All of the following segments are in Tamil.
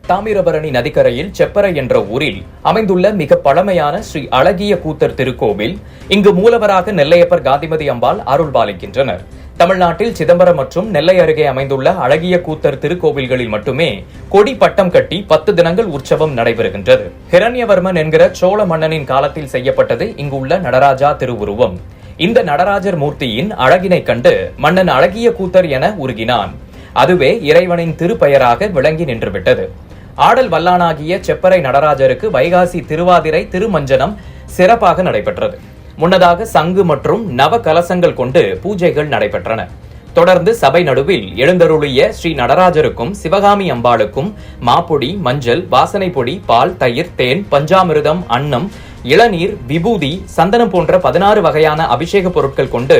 தாமிரபரணி நதிக்கரையில் செப்பரை என்ற ஊரில் அமைந்துள்ள மிக பழமையான ஸ்ரீ அழகிய கூத்தர் திருக்கோவில். இங்கு மூலவராக நெல்லையப்பர் காந்திமதி அம்பாள் அருள்பாலிக்கின்றனர். தமிழ்நாட்டில் சிதம்பரம் மற்றும் நெல்லை அருகே அமைந்துள்ள அழகிய கூத்தர் திருக்கோவில்களில் மட்டுமே கொடி பட்டம் கட்டி 10 தினங்கள் உற்சவம் நடைபெறுகின்றது. ஹிரண்யவர்மன் என்கிற சோழ மன்னனின் காலத்தில் செய்யப்பட்டது இங்குள்ள நடராஜா திருவுருவம். இந்த நடராஜர் மூர்த்தியின் அழகினை கண்டு மன்னன் அழகிய கூத்தர் என உருகினான். அதுவே இறைவனின் திருப்பெயராக விளங்கி நின்றுவிட்டது. ஆடல் வல்லானாகிய செப்பரை நடராஜருக்கு வைகாசி திருவாதிரை திருமஞ்சனம் சிறப்பாக நடைபெற்றது. முன்னதாக சங்கு மற்றும் நவ கலசங்கள் கொண்டு பூஜைகள் நடைபெற்றன. தொடர்ந்து சபை நடுவில் எழுந்தருளிய ஸ்ரீ நடராஜருக்கும் சிவகாமி அம்பாளுக்கும் மாப்பொடி, மஞ்சள், வாசனை பொடி, பால், தயிர், தேன், பஞ்சாமிர்தம், அன்னம், இளநீர், விபூதி, சந்தனம் போன்ற 16 வகையான அபிஷேக பொருட்கள் கொண்டு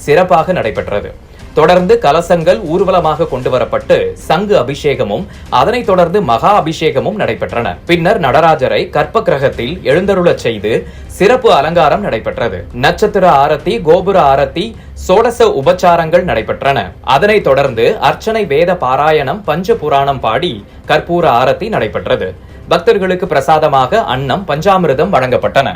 சிறப்பாக நடைபெற்றது. தொடர்ந்து கலசங்கள் ஊர்வலமாக கொண்டு வரப்பட்டு சங்கு அபிஷேகமும் அதனைத் தொடர்ந்து மகா அபிஷேகமும் நடைபெற்றன. பின்னர் நடராஜரை கற்ப கிரகத்தில் எழுந்தருளச் செய்து சிறப்பு அலங்காரம் நடைபெற்றது. நட்சத்திர ஆரத்தி, கோபுர ஆரத்தி, சோடச உபச்சாரங்கள் நடைபெற்றன. அதனைத் தொடர்ந்து அர்ச்சனை, வேத பாராயணம், பஞ்ச புராணம் பாடி கற்பூர ஆரத்தி நடைபெற்றது. பக்தர்களுக்கு பிரசாதமாக அன்னம், பஞ்சாமிர்தம் வழங்கப்பட்டன.